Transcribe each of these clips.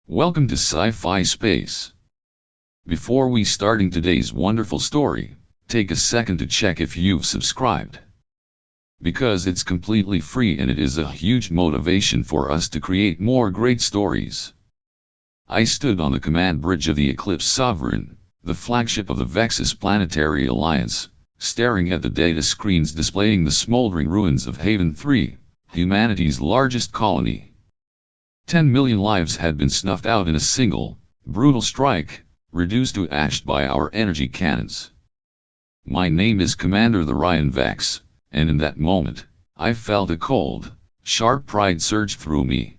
Welcome to Sci-Fi Space. Before we starting today's wonderful story, take a second to check if you've subscribed. Because it's completely free and it is a huge motivation for us to create more great stories. I stood on the command bridge of the Eclipse Sovereign, the flagship of the Vexis Planetary Alliance, staring at the data screens displaying the smoldering ruins of Haven 3, humanity's largest colony. 10 million lives had been snuffed out in a single, brutal strike, reduced to ash by our energy cannons. My name is Commander Tharion Vex, and in that moment, I felt a cold, sharp pride surge through me.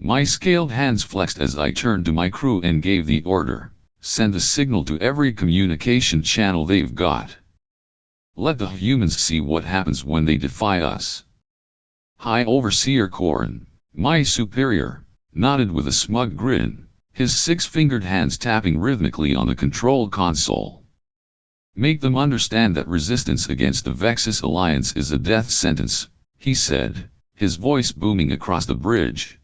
My scaled hands flexed as I turned to my crew and gave the order, send a signal to every communication channel they've got. Let the humans see what happens when they defy us. High Overseer Corin, my superior, nodded with a smug grin, his six-fingered hands tapping rhythmically on the control console. Make them understand that resistance against the Vexis Alliance is a death sentence, he said, his voice booming across the bridge.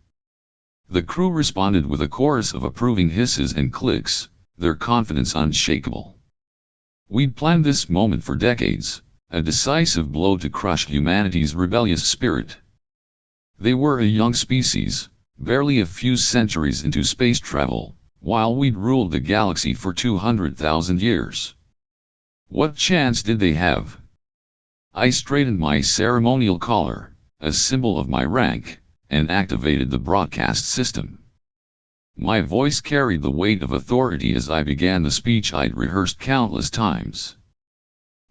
The crew responded with a chorus of approving hisses and clicks, their confidence unshakable. We'd planned this moment for decades, a decisive blow to crush humanity's rebellious spirit. They were a young species, barely a few centuries into space travel, while we'd ruled the galaxy for 200,000 years. What chance did they have? I straightened my ceremonial collar, a symbol of my rank, and activated the broadcast system. My voice carried the weight of authority as I began the speech I'd rehearsed countless times.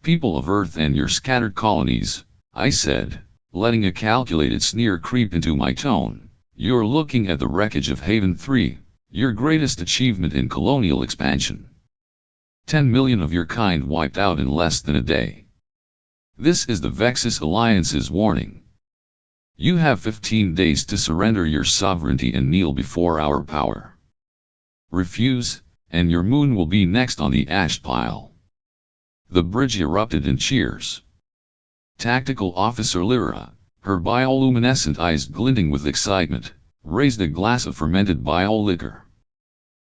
People of Earth and your scattered colonies, I said, letting a calculated sneer creep into my tone, you're looking at the wreckage of Haven 3, your greatest achievement in colonial expansion. 10 million of your kind wiped out in less than a day. This is the Vexis Alliance's warning. You have 15 days to surrender your sovereignty and kneel before our power. Refuse, and your moon will be next on the ash pile. The bridge erupted in cheers. Tactical Officer Lyra, her bioluminescent eyes glinting with excitement, raised a glass of fermented bio-liquor.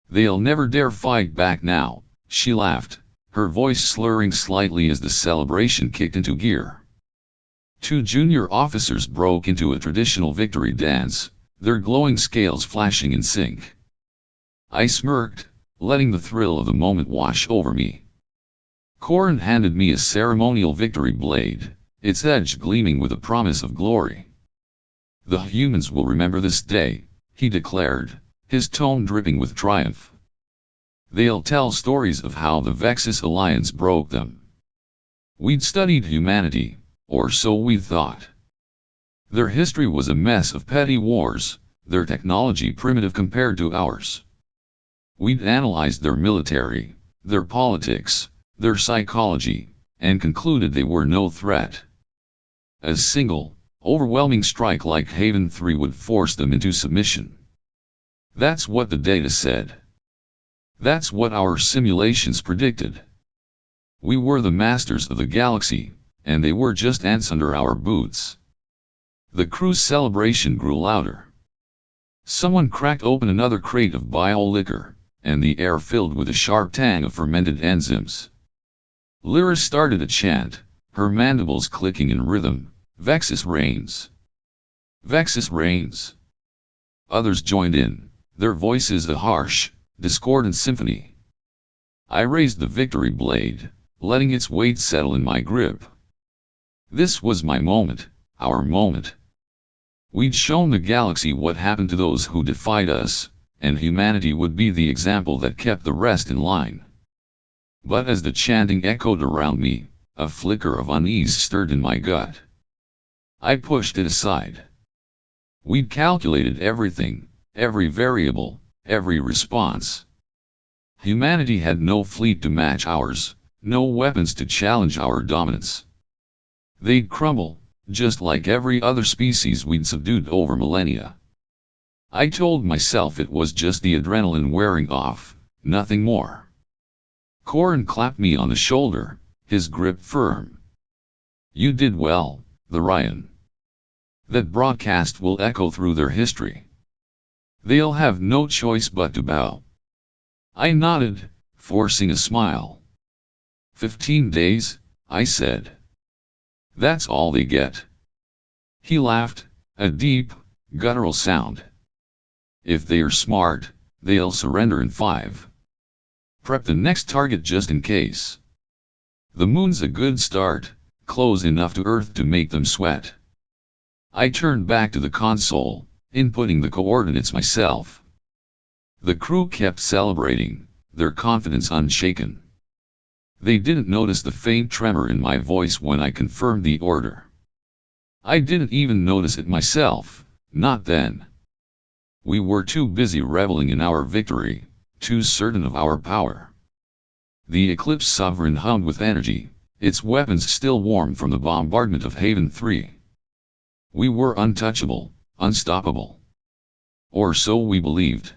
They'll never dare fight back now, she laughed, her voice slurring slightly as the celebration kicked into gear. Two junior officers broke into a traditional victory dance, their glowing scales flashing in sync. I smirked, letting the thrill of the moment wash over me. Corin handed me a ceremonial victory blade, its edge gleaming with the promise of glory. The humans will remember this day, he declared, his tone dripping with triumph. They'll tell stories of how the Vexis Alliance broke them. We'd studied humanity, or so we thought. Their history was a mess of petty wars, their technology primitive compared to ours. We'd analyzed their military, their politics, their psychology, and concluded they were no threat. A single, overwhelming strike like Haven 3 would force them into submission. That's what the data said. That's what our simulations predicted. We were the masters of the galaxy, and they were just ants under our boots. The crew's celebration grew louder. Someone cracked open another crate of bio-liquor, and the air filled with a sharp tang of fermented enzymes. Lyra started a chant, her mandibles clicking in rhythm, Vexis reigns. Vexis reigns. Others joined in, their voices a harsh, discordant symphony. I raised the victory blade, letting its weight settle in my grip. This was my moment, our moment. We'd shown the galaxy what happened to those who defied us, and humanity would be the example that kept the rest in line. But as the chanting echoed around me, a flicker of unease stirred in my gut. I pushed it aside. We'd calculated everything, every variable, every response. Humanity had no fleet to match ours, no weapons to challenge our dominance. They'd crumble, just like every other species we'd subdued over millennia. I told myself it was just the adrenaline wearing off, nothing more. Corin clapped me on the shoulder, his grip firm. You did well, Tharion. That broadcast will echo through their history. They'll have no choice but to bow. I nodded, forcing a smile. 15 days, I said. That's all they get. He laughed, a deep, guttural sound. If they're smart, they'll surrender in 5. Prep the next target just in case. The moon's a good start, close enough to Earth to make them sweat. I turned back to the console, inputting the coordinates myself. The crew kept celebrating, their confidence unshaken. They didn't notice the faint tremor in my voice when I confirmed the order. I didn't even notice it myself, not then. We were too busy reveling in our victory, too certain of our power. The Eclipse Sovereign hummed with energy, its weapons still warm from the bombardment of Haven 3. We were untouchable, unstoppable. Or so we believed.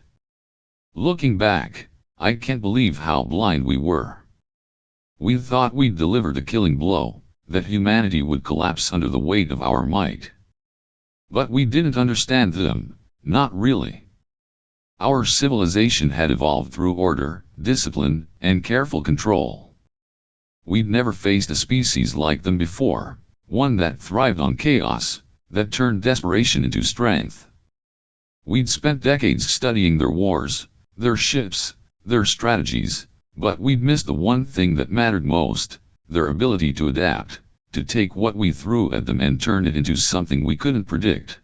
Looking back, I can't believe how blind we were. We thought we'd delivered a killing blow, that humanity would collapse under the weight of our might. But we didn't understand them, not really. Our civilization had evolved through order, discipline, and careful control. We'd never faced a species like them before, one that thrived on chaos, that turned desperation into strength. We'd spent decades studying their wars, their ships, their strategies, but we'd missed the one thing that mattered most, their ability to adapt, to take what we threw at them and turn it into something we couldn't predict.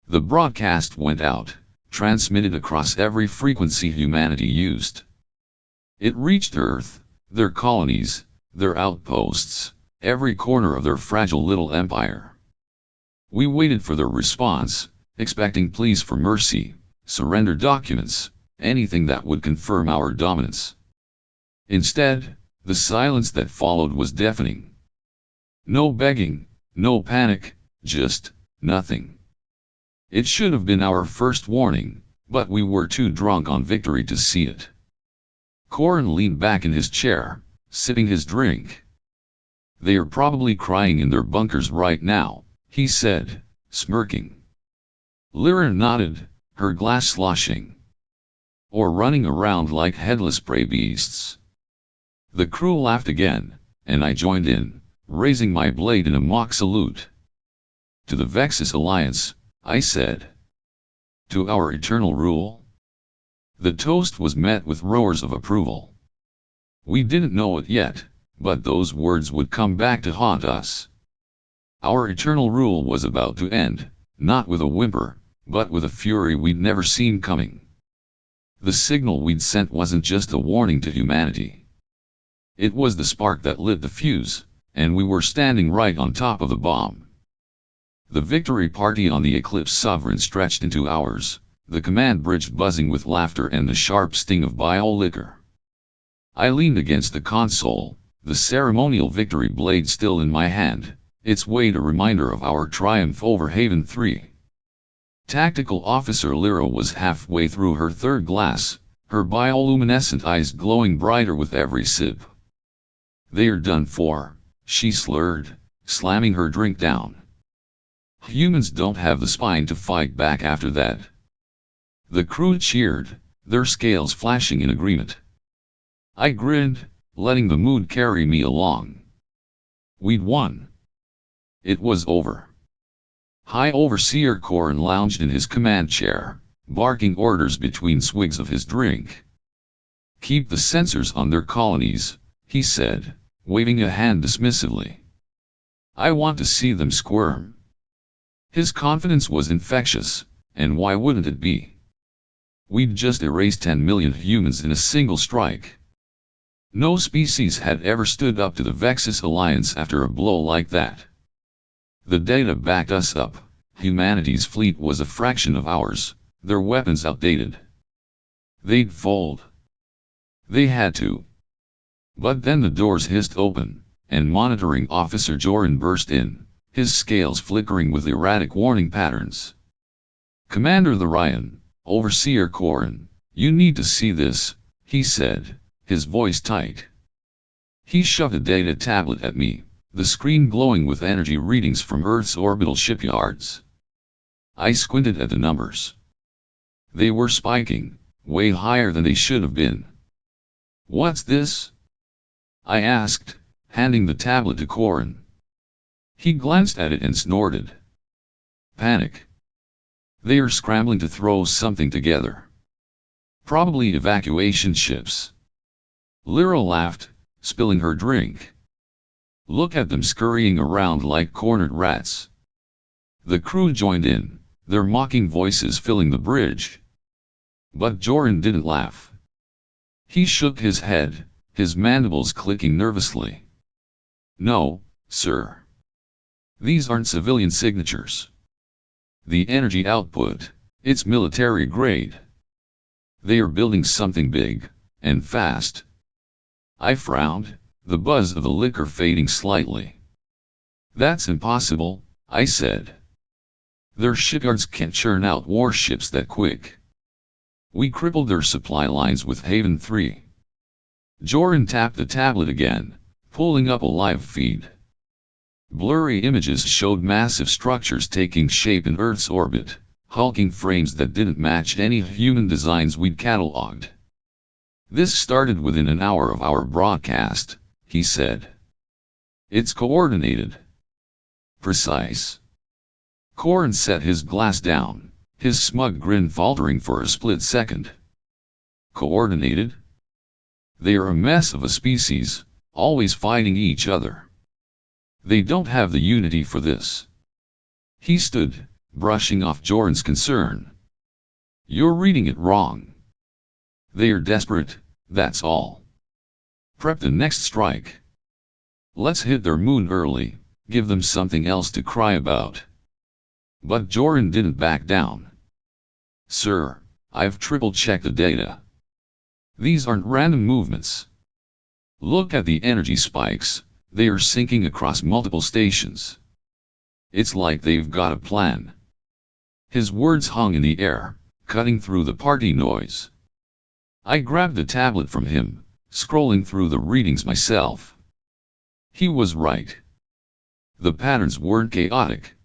The broadcast went out, transmitted across every frequency humanity used. It reached Earth, their colonies, their outposts, every corner of their fragile little empire. We waited for their response, expecting pleas for mercy, surrender documents, anything that would confirm our dominance. Instead, the silence that followed was deafening. No begging, no panic, just nothing. It should have been our first warning, but we were too drunk on victory to see it. Corrin leaned back in his chair, sipping his drink. They are probably crying in their bunkers right now, he said, smirking. Lyra nodded, her glass sloshing. Or running around like headless prey beasts. The crew laughed again, and I joined in, raising my blade in a mock salute. To the Vexis Alliance, I said. To our eternal rule? The toast was met with roars of approval. We didn't know it yet, but those words would come back to haunt us. Our eternal rule was about to end, not with a whimper, but with a fury we'd never seen coming. The signal we'd sent wasn't just a warning to humanity. It was the spark that lit the fuse, and we were standing right on top of the bomb. The victory party on the Eclipse Sovereign stretched into hours, the command bridge buzzing with laughter and the sharp sting of bio liquor. I leaned against the console, the ceremonial victory blade still in my hand, its weight a reminder of our triumph over Haven 3. Tactical Officer Lyra was halfway through her third glass, her bioluminescent eyes glowing brighter with every sip. They're done for, she slurred, slamming her drink down. Humans don't have the spine to fight back after that. The crew cheered, their scales flashing in agreement. I grinned, letting the mood carry me along. We'd won. It was over. High Overseer Corrin lounged in his command chair, barking orders between swigs of his drink. Keep the sensors on their colonies, he said, waving a hand dismissively. I want to see them squirm. His confidence was infectious, and why wouldn't it be? We'd just erased 10 million humans in a single strike. No species had ever stood up to the Vexis Alliance after a blow like that. The data backed us up. Humanity's fleet was a fraction of ours, their weapons outdated. They'd fold. They had to. But then the doors hissed open, and Monitoring Officer Joran burst in, his scales flickering with erratic warning patterns. Commander Tharion, Overseer Corrin, you need to see this, he said, his voice tight. He shoved a data tablet at me, the screen glowing with energy readings from Earth's orbital shipyards. I squinted at the numbers. They were spiking, way higher than they should have been. "What's this?" I asked, handing the tablet to Corin. He glanced at it and snorted. "Panic. They are scrambling to throw something together. Probably evacuation ships." Lyra laughed, spilling her drink. "Look at them scurrying around like cornered rats." The crew joined in, their mocking voices filling the bridge. But Joran didn't laugh. He shook his head, his mandibles clicking nervously. "No, sir. These aren't civilian signatures. The energy output, it's military grade. They are building something big, and fast." I frowned, the buzz of the liquor fading slightly. "That's impossible," I said. "Their shipyards can't churn out warships that quick. We crippled their supply lines with Haven 3. Joran tapped the tablet again, pulling up a live feed. Blurry images showed massive structures taking shape in Earth's orbit, hulking frames that didn't match any human designs we'd catalogued. "This started within an hour of our broadcast," he said. "It's coordinated. Precise." Corin set his glass down, his smug grin faltering for a split second. "Coordinated? They are a mess of a species, always fighting each other. They don't have the unity for this." He stood, brushing off Joran's concern. "You're reading it wrong. They are desperate, that's all. Prep the next strike. Let's hit their moon early, give them something else to cry about." But Joran didn't back down. "Sir, I've triple-checked the data. These aren't random movements. Look at the energy spikes, they are sinking across multiple stations. It's like they've got a plan." His words hung in the air, cutting through the party noise. I grabbed the tablet from him, scrolling through the readings myself. He was right. The patterns weren't chaotic.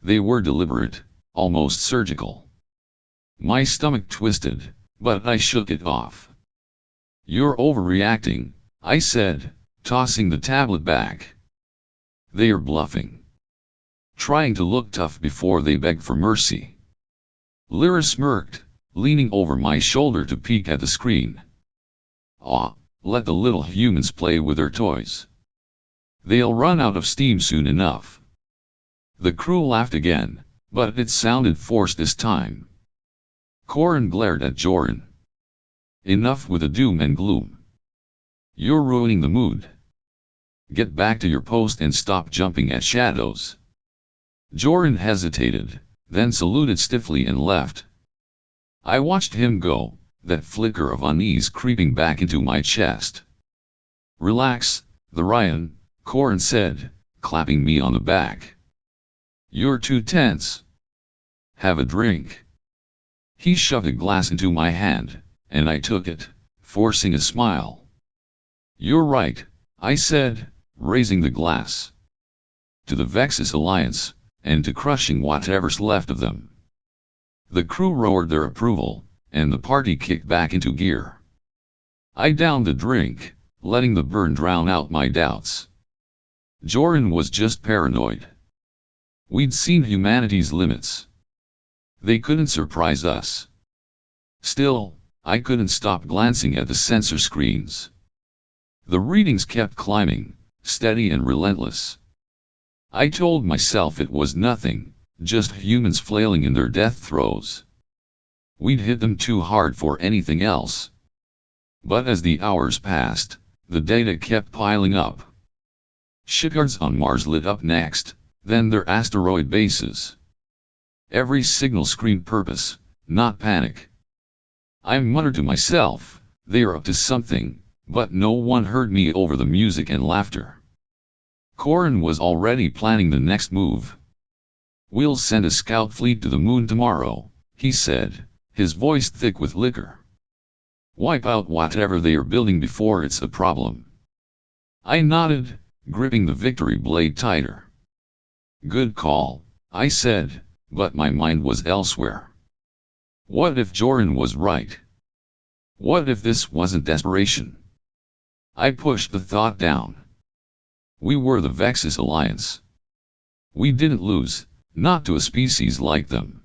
They were deliberate, almost surgical. My stomach twisted, but I shook it off. "You're overreacting," I said, tossing the tablet back. "They are bluffing. Trying to look tough before they beg for mercy." Lyra smirked, leaning over my shoulder to peek at the screen. "Aw, let the little humans play with their toys. They'll run out of steam soon enough." The crew laughed again, but it sounded forced this time. Corin glared at Joran. "Enough with the doom and gloom. You're ruining the mood. Get back to your post and stop jumping at shadows." Joran hesitated, then saluted stiffly and left. I watched him go, that flicker of unease creeping back into my chest. "Relax, Tharion," Corin said, clapping me on the back. "You're too tense. Have a drink." He shoved a glass into my hand, and I took it, forcing a smile. "You're right," I said, raising the glass. "To the Vexis Alliance, and to crushing whatever's left of them." The crew roared their approval, and the party kicked back into gear. I downed the drink, letting the burn drown out my doubts. Joran was just paranoid. We'd seen humanity's limits. They couldn't surprise us. Still, I couldn't stop glancing at the sensor screens. The readings kept climbing, steady and relentless. I told myself it was nothing, just humans flailing in their death throes. We'd hit them too hard for anything else. But as the hours passed, the data kept piling up. Shipyards on Mars lit up next, then their asteroid bases. Every signal screamed purpose, not panic. I muttered to myself, they are up to something, but no one heard me over the music and laughter. Corin was already planning the next move. "We'll send a scout fleet to the moon tomorrow," he said, his voice thick with liquor. "Wipe out whatever they are building before it's a problem." I nodded, gripping the victory blade tighter. "Good call," I said, but my mind was elsewhere. What if Joran was right? What if this wasn't desperation? I pushed the thought down. We were the Vexis Alliance. We didn't lose, not to a species like them.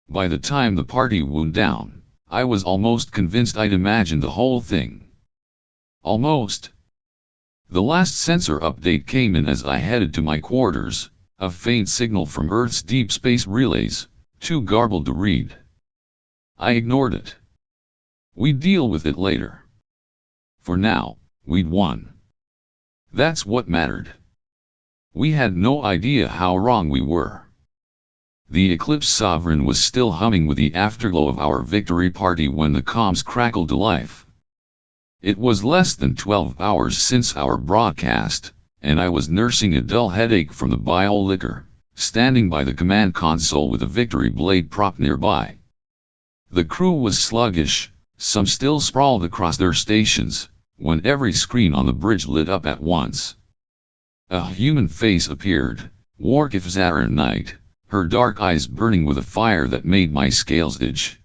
By the time the party wound down, I was almost convinced I'd imagined the whole thing. Almost. The last sensor update came in as I headed to my quarters, a faint signal from Earth's deep space relays, too garbled to read. I ignored it. We'd deal with it later. For now, we'd won. That's what mattered. We had no idea how wrong we were. The Eclipse Sovereign was still humming with the afterglow of our victory party when the comms crackled to life. It was less than 12 hours since our broadcast, and I was nursing a dull headache from the bile liquor, standing by the command console with a victory blade propped nearby. The crew was sluggish, some still sprawled across their stations, when every screen on the bridge lit up at once. A human face appeared, Warchief Zara Knight, her dark eyes burning with a fire that made my scales itch.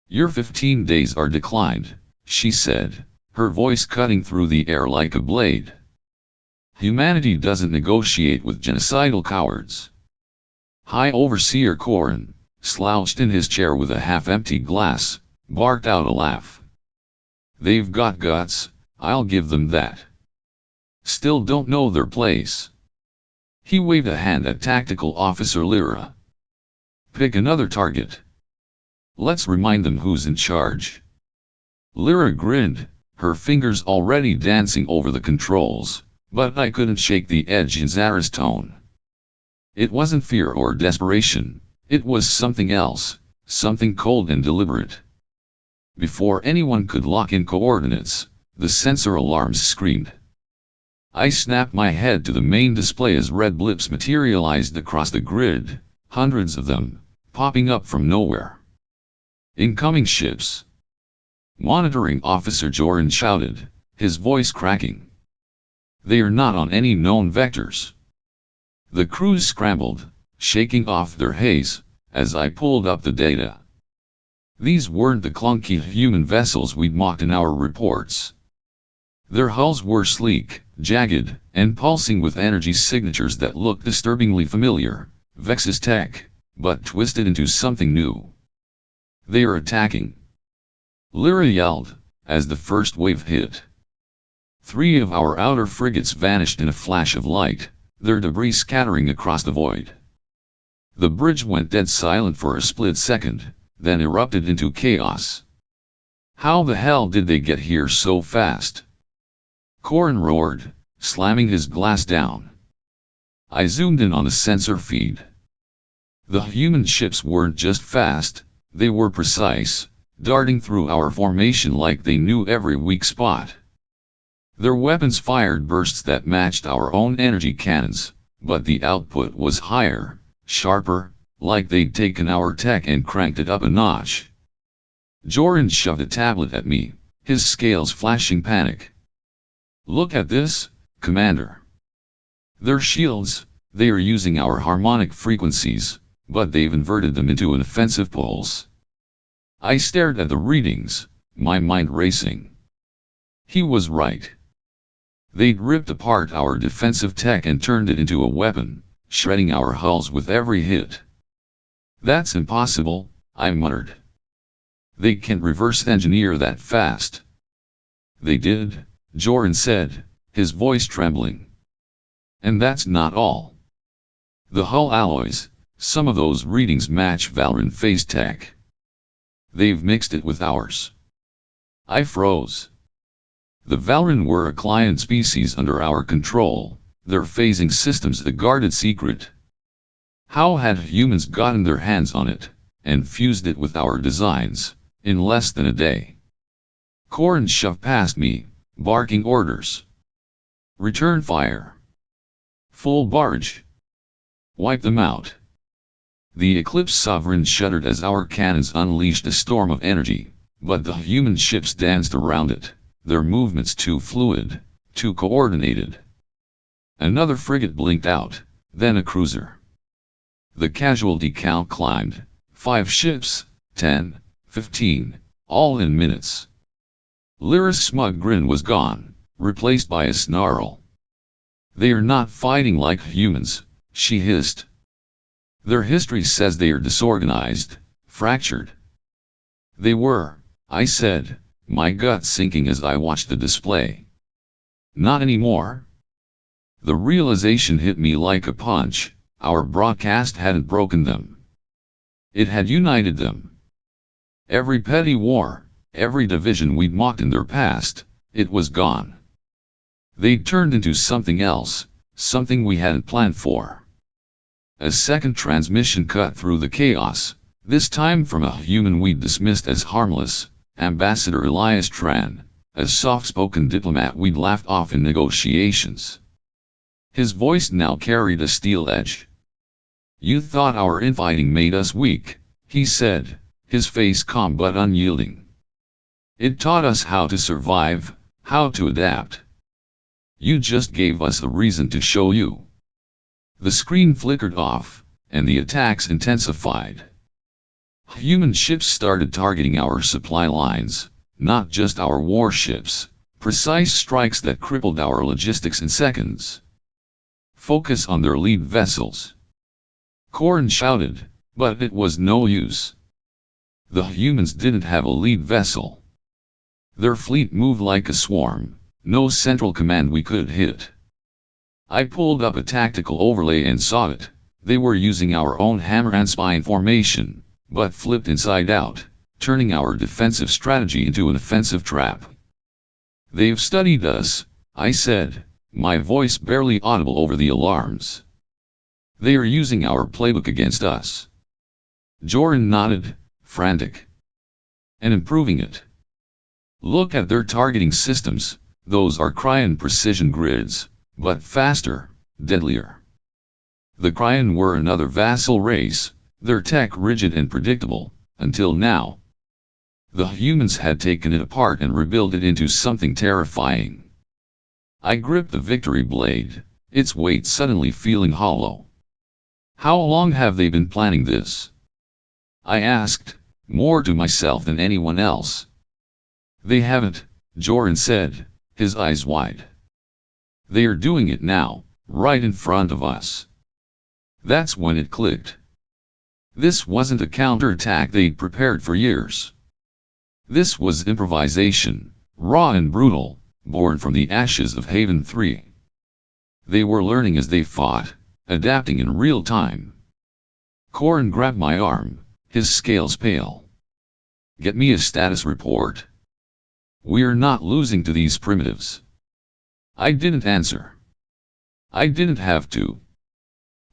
"Your 15 days are declined," she said, her voice cutting through the air like a blade. "Humanity doesn't negotiate with genocidal cowards." High Overseer Corin, slouched in his chair with a half-empty glass, barked out a laugh. "They've got guts, I'll give them that. Still don't know their place." He waved a hand at Tactical Officer Lyra. "Pick another target. Let's remind them who's in charge." Lyra grinned, her fingers already dancing over the controls, but I couldn't shake the edge in Zara's tone. It wasn't fear or desperation, it was something else, something cold and deliberate. Before anyone could lock in coordinates, the sensor alarms screamed. I snapped my head to the main display as red blips materialized across the grid, hundreds of them, popping up from nowhere. "Incoming ships!" Monitoring Officer Joran shouted, his voice cracking. "They are not on any known vectors." The crews scrambled, shaking off their haze, as I pulled up the data. These weren't the clunky human vessels we'd mocked in our reports. Their hulls were sleek, jagged, and pulsing with energy signatures that looked disturbingly familiar, Vexis tech, but twisted into something new. "They are attacking!" Lyra yelled, as the first wave hit. 3 of our outer frigates vanished in a flash of light, their debris scattering across the void. The bridge went dead silent for a split second, then erupted into chaos. "How the hell did they get here so fast?" Corin roared, slamming his glass down. I zoomed in on the sensor feed. The human ships weren't just fast, they were precise, darting through our formation like they knew every weak spot. Their weapons fired bursts that matched our own energy cannons, but the output was higher, sharper, like they'd taken our tech and cranked it up a notch. Joran shoved a tablet at me, his scales flashing panic. "Look at this, Commander. They're shields, they are using our harmonic frequencies, but they've inverted them into an offensive pulse." I stared at the readings, my mind racing. He was right. They'd ripped apart our defensive tech and turned it into a weapon, shredding our hulls with every hit. "That's impossible," I muttered. "They can't reverse engineer that fast." "They did," Joran said, his voice trembling. "And that's not all. The hull alloys, some of those readings match Valran phase tech. They've mixed it with ours." I froze. The Valran were a client species under our control, their phasing systems a guarded secret. How had humans gotten their hands on it, and fused it with our designs, in less than a day? Corin shoved past me, barking orders. "Return fire. Full barge. Wipe them out." The Eclipse Sovereign shuddered as our cannons unleashed a storm of energy, but the human ships danced around it, their movements too fluid, too coordinated. Another frigate blinked out, then a cruiser. The casualty count climbed, 5 ships, 10, 15, all in minutes. Lyra's smug grin was gone, replaced by a snarl. They are not fighting like humans, she hissed. Their history says they are disorganized, fractured. They were, I said, my gut sinking as I watched the display. Not anymore. The realization hit me like a punch. Our broadcast hadn't broken them. It had united them. Every petty war, every division we'd mocked in their past, it was gone. They'd turned into something else, something we hadn't planned for. A second transmission cut through the chaos, this time from a human we'd dismissed as harmless, Ambassador Elias Tran, a soft-spoken diplomat we'd laughed off in negotiations. His voice now carried a steel edge. You thought our infighting made us weak, he said, his face calm but unyielding. It taught us how to survive, how to adapt. You just gave us a reason to show you. The screen flickered off, and the attacks intensified. Human ships started targeting our supply lines, not just our warships, precise strikes that crippled our logistics in seconds. Focus on their lead vessels. Corrin shouted, but it was no use. The humans didn't have a lead vessel. Their fleet moved like a swarm, no central command we could hit. I pulled up a tactical overlay and saw it. They were using our own hammer and spine formation, but flipped inside out, turning our defensive strategy into an offensive trap. They've studied us, I said, my voice barely audible over the alarms. They are using our playbook against us. Joran nodded, frantic. And improving it. Look at their targeting systems, those are Cryon precision grids, but faster, deadlier. The Cryon were another vassal race, their tech rigid and predictable, until now. The humans had taken it apart and rebuilt it into something terrifying. I gripped the victory blade, its weight suddenly feeling hollow. How long have they been planning this? I asked, more to myself than anyone else. They haven't, Joran said, his eyes wide. They are doing it now, right in front of us. That's when it clicked. This wasn't a counterattack they'd prepared for years. This was improvisation, raw and brutal, born from the ashes of Haven 3. They were learning as they fought, adapting in real time. Corrin grabbed my arm, his scales pale. Get me a status report. We're not losing to these primitives. I didn't answer. I didn't have to.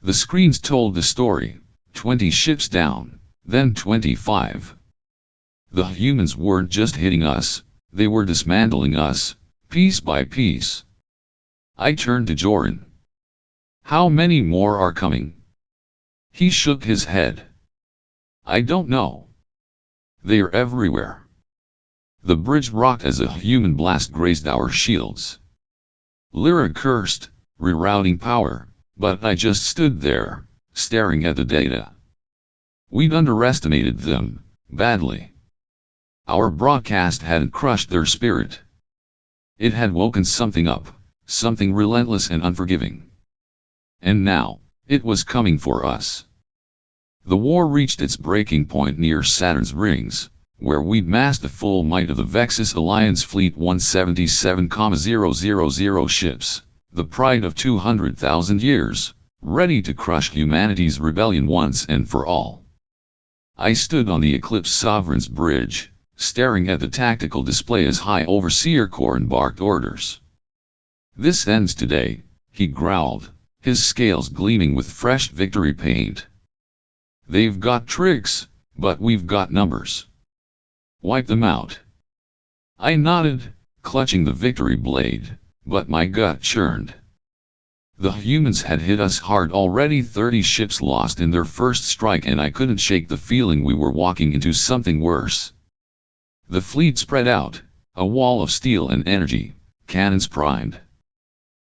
The screens told the story, 20 ships down, then 25. The humans weren't just hitting us, they were dismantling us, piece by piece. I turned to Joran. How many more are coming? He shook his head. I don't know. They are everywhere. The bridge rocked as a human blast grazed our shields. Lyra cursed, rerouting power, but I just stood there, staring at the data. We'd underestimated them, badly. Our broadcast hadn't crushed their spirit. It had woken something up, something relentless and unforgiving. And now, it was coming for us. The war reached its breaking point near Saturn's rings, where we'd massed the full might of the Vexis Alliance fleet 177,000 ships, the pride of 200,000 years, ready to crush humanity's rebellion once and for all. I stood on the Eclipse Sovereign's bridge, staring at the tactical display as High Overseer Corrin barked orders. This ends today, he growled, his scales gleaming with fresh victory paint. They've got tricks, but we've got numbers. Wipe them out. I nodded, clutching the victory blade, but my gut churned. The humans had hit us hard already, 30 ships lost in their first strike, and I couldn't shake the feeling we were walking into something worse. The fleet spread out, a wall of steel and energy, cannons primed.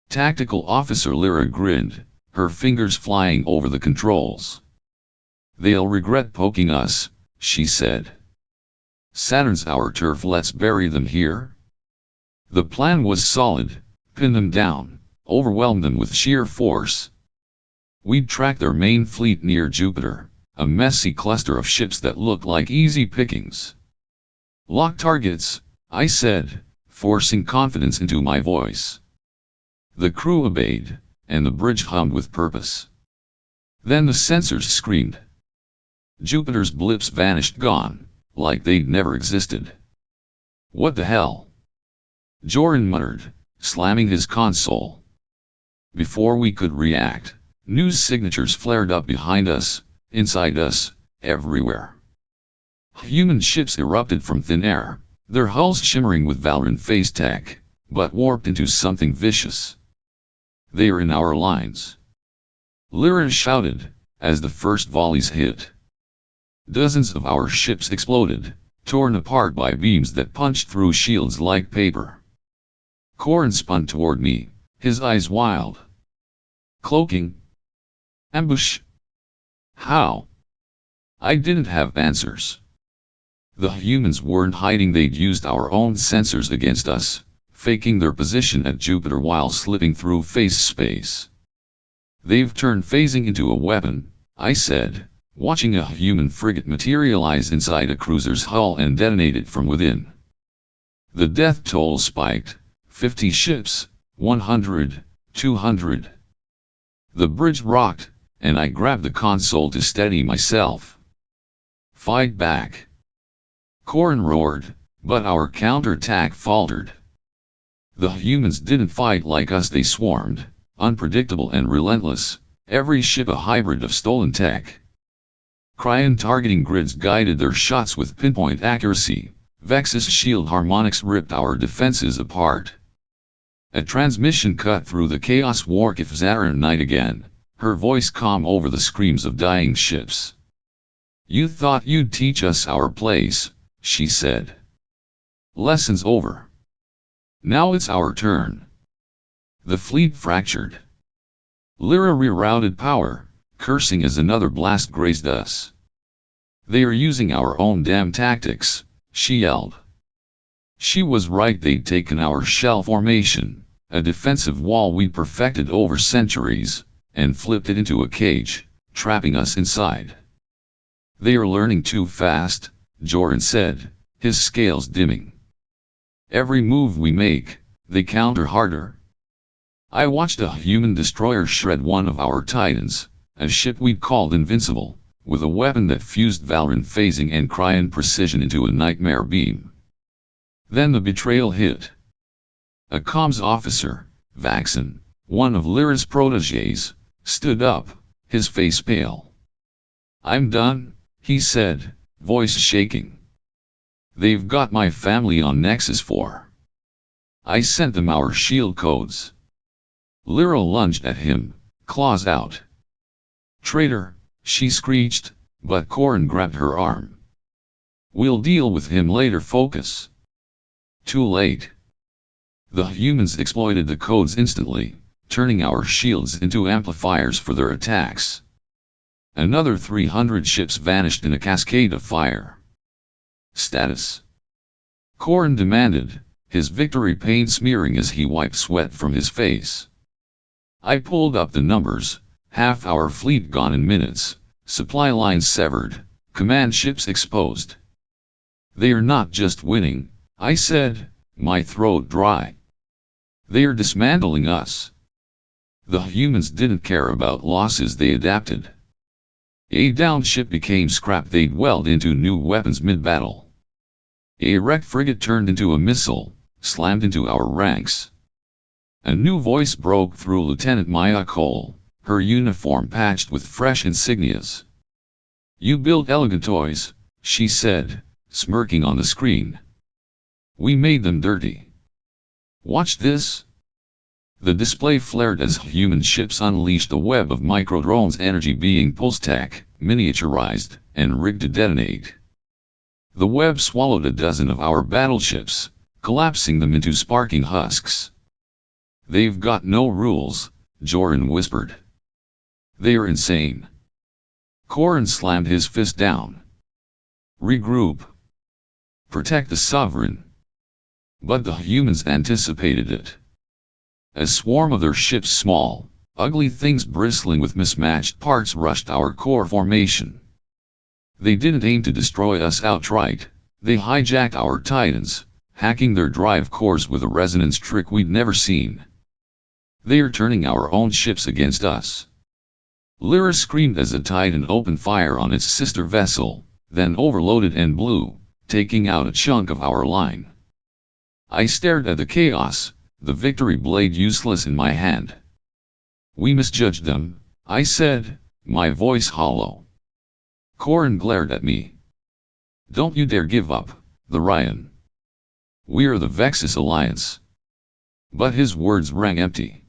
Tactical Officer Lyra grinned, her fingers flying over the controls. They'll regret poking us, she said. Saturn's our turf, let's bury them here. The plan was solid: pin them down, overwhelm them with sheer force. We'd track their main fleet near Jupiter, a messy cluster of ships that looked like easy pickings. Lock targets, I said, forcing confidence into my voice. The crew obeyed, and the bridge hummed with purpose. Then the sensors screamed. Jupiter's blips vanished, gone, like they'd never existed. What the hell? Joran muttered, slamming his console. Before we could react, news signatures flared up behind us, inside us, everywhere. Human ships erupted from thin air, their hulls shimmering with Valorant phase tech, but warped into something vicious. They are in our lines. Lyra shouted, as the first volleys hit. Dozens of our ships exploded, torn apart by beams that punched through shields like paper. Corrin spun toward me, his eyes wild. Cloaking? Ambush? How? I didn't have answers. The humans weren't hiding, they'd used our own sensors against us, faking their position at Jupiter while slipping through phase space. They've turned phasing into a weapon, I said, watching a human frigate materialize inside a cruiser's hull and detonate it from within. The death toll spiked: 50 ships, 100, 200. The bridge rocked, and I grabbed the console to steady myself. Fight back! Corrin roared, but our counterattack faltered. The humans didn't fight like us, they swarmed, unpredictable and relentless, every ship a hybrid of stolen tech. Cryon targeting grids guided their shots with pinpoint accuracy. Vexis shield harmonics ripped our defenses apart. A transmission cut through the chaos. Warchief Zara Knight again, her voice calm over the screams of dying ships. You thought you'd teach us our place, she said. Lessons over. Now it's our turn. The fleet fractured. Lyra rerouted power, cursing as another blast grazed us. They are using our own damn tactics, she yelled. She was right, they'd taken our shell formation, a defensive wall we'd perfected over centuries, and flipped it into a cage, trapping us inside. They are learning too fast, Joran said, his scales dimming. Every move we make, they counter harder. I watched a human destroyer shred one of our titans, a ship we'd called invincible, with a weapon that fused Valorant phasing and cryon precision into a nightmare beam. Then the betrayal hit. A comms officer, Vaxon, one of Lyra's protégés, stood up, his face pale. I'm done, he said, voice shaking. They've got my family on Nexus 4. I sent them our shield codes. Lyra lunged at him, claws out. Traitor, she screeched, but Corrin grabbed her arm. We'll deal with him later, focus. Too late. The humans exploited the codes instantly, turning our shields into amplifiers for their attacks. Another 300 ships vanished in a cascade of fire. Status. Corrin demanded, his victory paint smearing as he wiped sweat from his face. I pulled up the numbers: half our fleet gone in minutes, supply lines severed, command ships exposed. They are not just winning, I said, my throat dry. They are dismantling us. The humans didn't care about losses, they adapted. A downed ship became scrap they'd weld into new weapons mid-battle. A wrecked frigate turned into a missile, slammed into our ranks. A new voice broke through: Lieutenant Maya Cole, her uniform patched with fresh insignias. You built elegant toys, she said, smirking on the screen. We made them dirty. Watch this. The display flared as human ships unleashed a web of micro-drones, energy being pulse tech, miniaturized, and rigged to detonate. The web swallowed a dozen of our battleships, collapsing them into sparking husks. They've got no rules, Joran whispered. They are insane. Corrin slammed his fist down. regroup, protect the sovereign. But the humans anticipated it. A swarm of their ships, small, ugly things bristling with mismatched parts, rushed our core formation. They didn't aim to destroy us outright, they hijacked our titans, hacking their drive cores with a resonance trick we'd never seen. They are turning our own ships against us. Lyra screamed as a titan opened fire on its sister vessel, then overloaded and blew, taking out a chunk of our line. I stared at the chaos, the victory blade useless in my hand. We misjudged them, I said, my voice hollow. Corrin glared at me. Don't you dare give up, Tharion. We're the Vexis Alliance. But his words rang empty.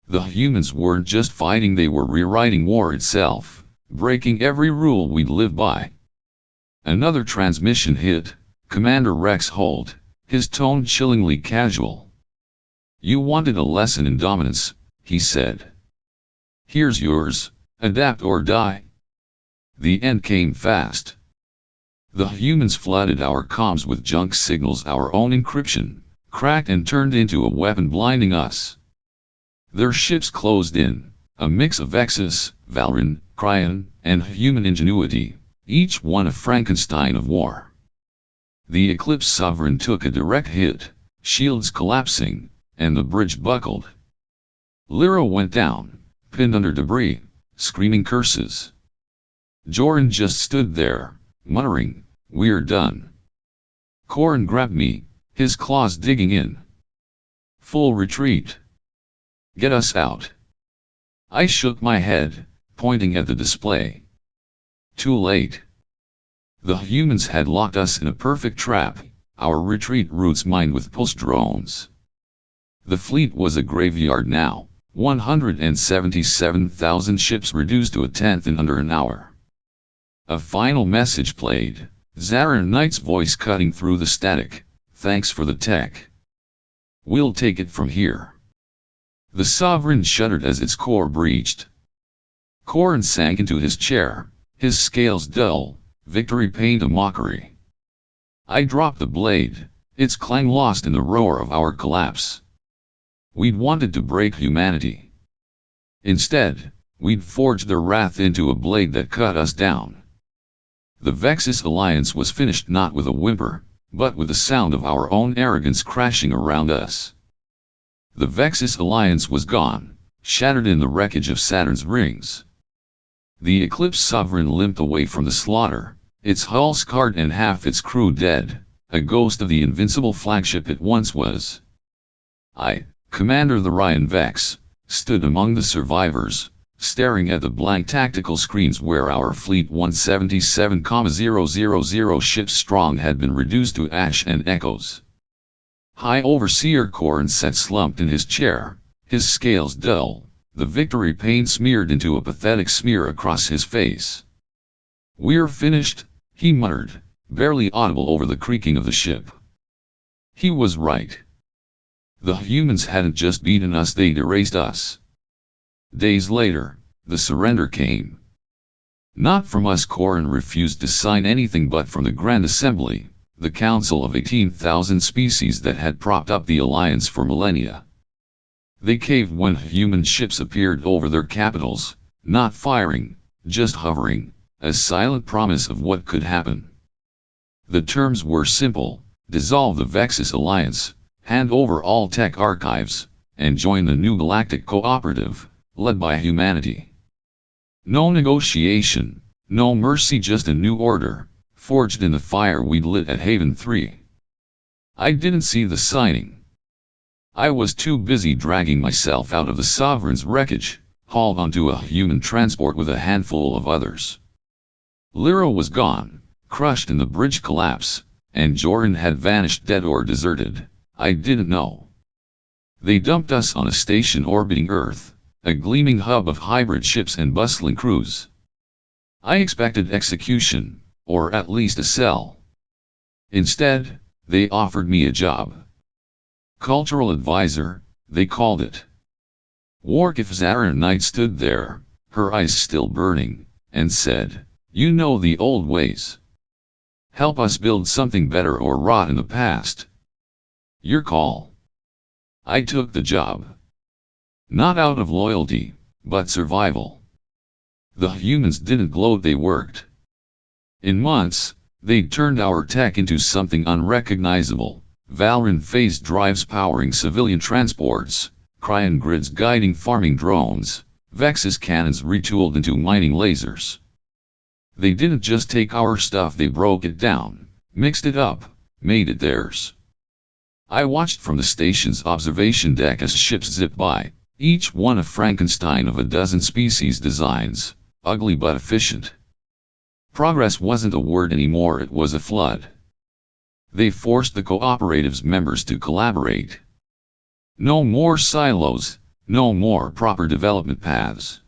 The humans weren't just fighting, they were rewriting war itself, breaking every rule we'd lived by. Another transmission hit, Commander Rex hold, his tone chillingly casual. You wanted a lesson in dominance, he said. Here's yours, adapt or die. The end came fast. The humans flooded our comms with junk signals, our own encryption, cracked and turned into a weapon blinding us. Their ships closed in, a mix of Vexis, Valrin, Cryon, and human ingenuity, each one a Frankenstein of war. The Eclipse Sovereign took a direct hit, shields collapsing, and the bridge buckled. Lyra went down, pinned under debris, screaming curses. Joran just stood there, muttering, "We're done." Corrin grabbed me, his claws digging in. Full retreat. Get us out. I shook my head, pointing at the display. Too late. The humans had locked us in a perfect trap, our retreat routes mined with pulse drones. The fleet was a graveyard now, 177,000 ships reduced to a tenth in under an hour. A final message played, Zara Knight's voice cutting through the static. Thanks for the tech. We'll take it from here. The Sovereign shuddered as its core breached. Corrin sank into his chair, his scales dull, victory pained a mockery. I dropped the blade, its clang lost in the roar of our collapse. We'd wanted to break humanity. Instead, we'd forged their wrath into a blade that cut us down. The Vexis Alliance was finished, not with a whimper, but with the sound of our own arrogance crashing around us. The Vexis Alliance was gone, shattered in the wreckage of Saturn's rings. The Eclipse Sovereign limped away from the slaughter, its hull scarred and half its crew dead, a ghost of the invincible flagship it once was. I, Commander Tharion Vex, stood among the survivors, staring at the blank tactical screens where our fleet 177,000 ships strong had been reduced to ash and echoes. High Overseer Corrin sat slumped in his chair, his scales dull, the victory paint smeared into a pathetic smear across his face. "We're finished," he muttered, barely audible over the creaking of the ship. He was right. The humans hadn't just beaten us, they'd erased us. Days later, the surrender came. Not from us. Corrin refused to sign anything, but from the Grand Assembly, the council of 18,000 species that had propped up the Alliance for millennia. They caved when human ships appeared over their capitals, not firing, just hovering, a silent promise of what could happen. The terms were simple: dissolve the Vexis Alliance, hand over all tech archives, and join the new Galactic Cooperative, led by humanity. No negotiation, no mercy, just a new order, forged in the fire we'd lit at Haven 3. I didn't see the signing. I was too busy dragging myself out of the Sovereign's wreckage, hauled onto a human transport with a handful of others. Lyra was gone, crushed in the bridge collapse, and Joran had vanished, dead or deserted. I didn't know. They dumped us on a station orbiting Earth, a gleaming hub of hybrid ships and bustling crews. I expected execution, or at least a cell. Instead, they offered me a job. Cultural advisor, they called it. Warchief Zara Knight stood there, her eyes still burning, and said, "You know the old ways. Help us build something better or rot in the past. Your call. I took the job. Not out of loyalty, but survival. The humans didn't gloat, they worked. In months, they'd turned our tech into something unrecognizable. Valorant phase drives powering civilian transports, cryon grids guiding farming drones, Vexis cannons retooled into mining lasers. They didn't just take our stuff, they broke it down, mixed it up, made it theirs. I watched from the station's observation deck as ships zipped by, each one a Frankenstein of a dozen species designs, ugly but efficient. Progress wasn't a word anymore, it was a flood. They forced the cooperative's members to collaborate. No more silos, no more proper development paths.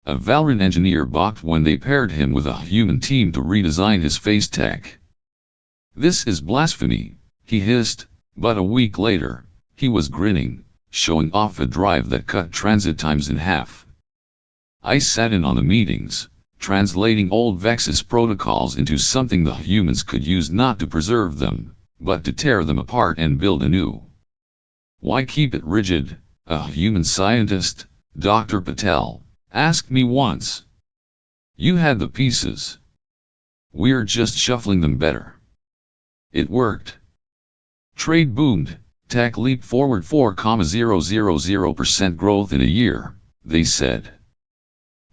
A Valorant engineer balked when they paired him with a human team to redesign his phase tech. This is blasphemy, he hissed, but a week later, he was grinning, showing off a drive that cut transit times in half. I sat in on the meetings, translating old Vexis protocols into something the humans could use, not to preserve them, but to tear them apart and build anew. Why keep it rigid? A human scientist, Dr. Patel, asked me once. You had the pieces. We're just shuffling them better. It worked. Trade boomed, tech leaped forward 4,000% growth in a year, they said.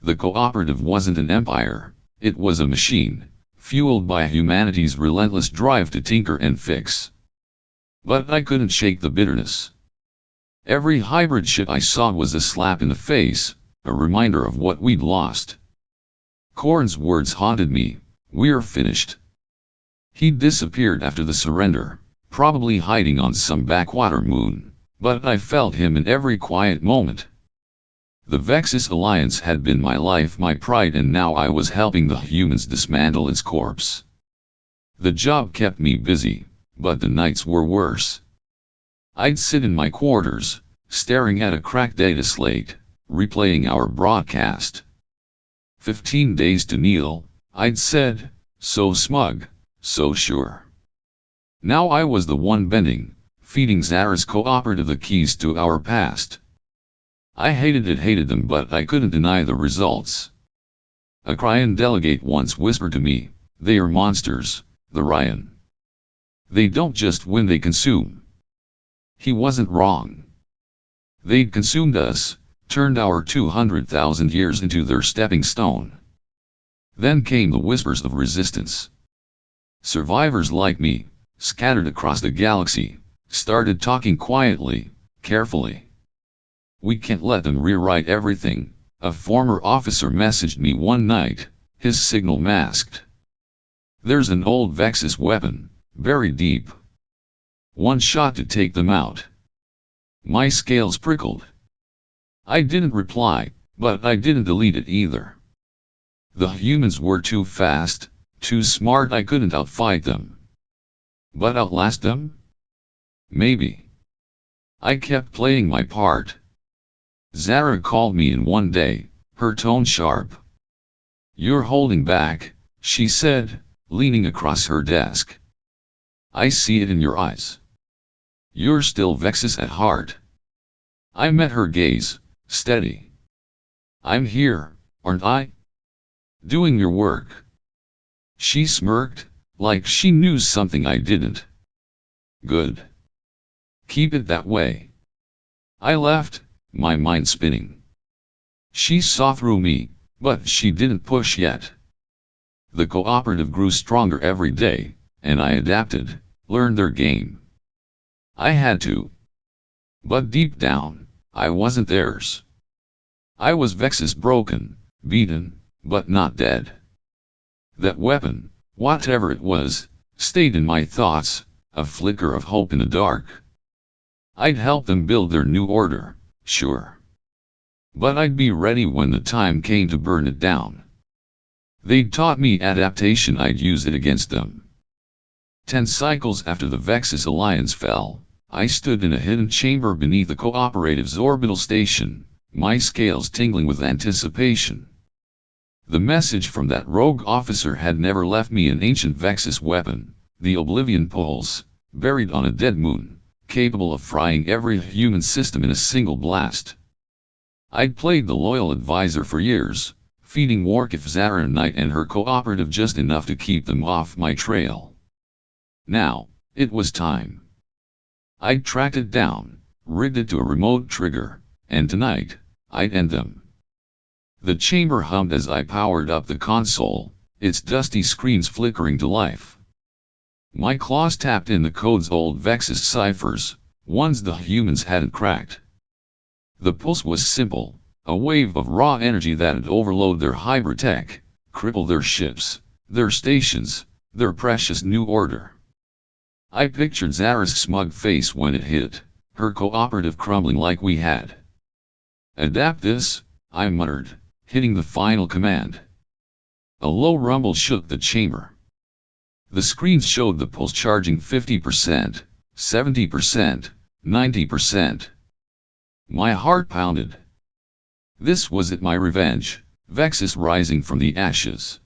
The cooperative wasn't an empire, it was a machine, fueled by humanity's relentless drive to tinker and fix. But I couldn't shake the bitterness. Every hybrid ship I saw was a slap in the face, a reminder of what we'd lost. Korn's words haunted me, we're finished. He disappeared after the surrender, probably hiding on some backwater moon, but I felt him in every quiet moment. The Vexis Alliance had been my life, my pride, and now I was helping the humans dismantle its corpse. The job kept me busy, but the nights were worse. I'd sit in my quarters, staring at a cracked data slate, replaying our broadcast. 15 days to kneel, I'd said, so smug, so sure. Now I was the one bending, feeding Zara's cooperative the keys to our past. I hated them, but I couldn't deny the results. A Cryon delegate once whispered to me, they are monsters, the Ryan. They don't just win, they consume. He wasn't wrong. They'd consumed us, turned our 200,000 years into their stepping stone. Then came the whispers of resistance. Survivors like me, scattered across the galaxy, started talking quietly, carefully. We can't let them rewrite everything, a former officer messaged me one night, his signal masked. There's an old Vexis weapon, buried deep. One shot to take them out. My scales prickled. I didn't reply, but I didn't delete it either. The humans were too fast, too smart, I couldn't outfight them. But outlast them? Maybe. I kept playing my part. Zara called me in one day, her tone sharp. You're holding back, she said, leaning across her desk. I see it in your eyes. You're still Vexis at heart. I met her gaze, steady. I'm here, aren't I? Doing your work. She smirked, like she knew something I didn't. Good. Keep it that way. I left, my mind spinning. She saw through me, but she didn't push yet. The cooperative grew stronger every day, and I adapted, learned their game. I had to. But deep down, I wasn't theirs. I was Vexis, broken, beaten, but not dead. That weapon, whatever it was, stayed in my thoughts, a flicker of hope in the dark. I'd help them build their new order, sure. But I'd be ready when the time came to burn it down. They'd taught me adaptation, I'd use it against them. 10 cycles after the Vexis Alliance fell, I stood in a hidden chamber beneath the cooperative's orbital station, my scales tingling with anticipation. The message from that rogue officer had never left me. An ancient Vexis weapon, the Oblivion Pulse, buried on a dead moon, capable of frying every human system in a single blast. I'd played the loyal advisor for years, feeding Warchief Zara Knight and her cooperative just enough to keep them off my trail. Now, it was time. I'd tracked it down, rigged it to a remote trigger, and tonight, I'd end them. The chamber hummed as I powered up the console, its dusty screens flickering to life. My claws tapped in the code's old Vexis ciphers, ones the humans hadn't cracked. The pulse was simple, a wave of raw energy that'd overload their hybrid tech, cripple their ships, their stations, their precious new order. I pictured Zara's smug face when it hit, her cooperative crumbling like we had. "Adapt this," I muttered, hitting the final command. A low rumble shook the chamber. The screens showed the pulse charging 50%, 70%, 90%. My heart pounded. This was it, my revenge, Vexis rising from the ashes.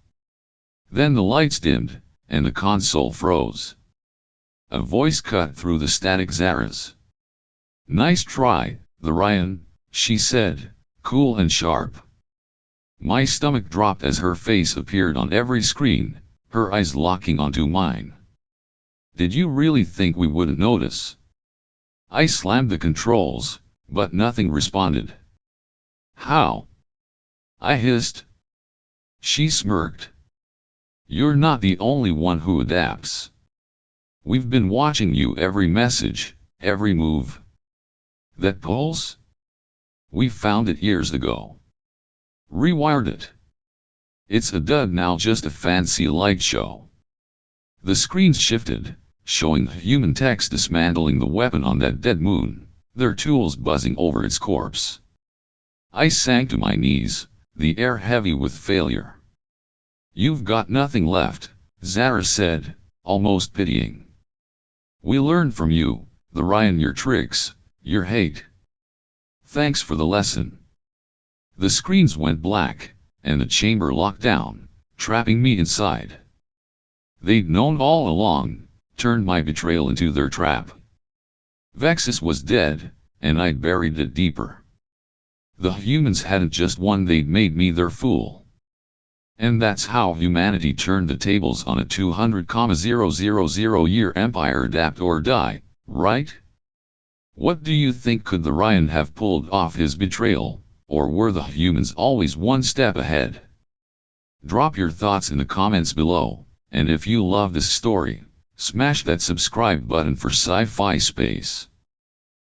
Then the lights dimmed, and the console froze. A voice cut through the static. "Zara's. Nice try, Tharion," she said, cool and sharp. My stomach dropped as her face appeared on every screen, her eyes locking onto mine. "Did you really think we wouldn't notice?" I slammed the controls, but nothing responded. "How?" I hissed. She smirked. "You're not the only one who adapts. We've been watching you, every message, every move. That pulse? We found it years ago. Rewired it. It's a dud now, just a fancy light show." The screens shifted, showing human techs dismantling the weapon on that dead moon, their tools buzzing over its corpse. I sank to my knees, the air heavy with failure. "You've got nothing left," Zara said, almost pitying. "We learned from you, Tharion, your tricks, your hate. Thanks for the lesson." The screens went black, and the chamber locked down, trapping me inside. They'd known all along, turned my betrayal into their trap. Vexis was dead, and I'd buried it deeper. The humans hadn't just won, they'd made me their fool. And that's how humanity turned the tables on a 200,000-year empire. Adapt or die, right? What do you think? Could Tharion have pulled off his betrayal, or were the humans always one step ahead? Drop your thoughts in the comments below, and if you love this story, smash that subscribe button for Sci-Fi Space.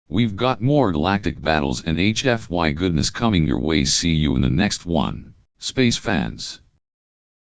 We've got more galactic battles and HFY goodness coming your way. See you in the next one, space fans.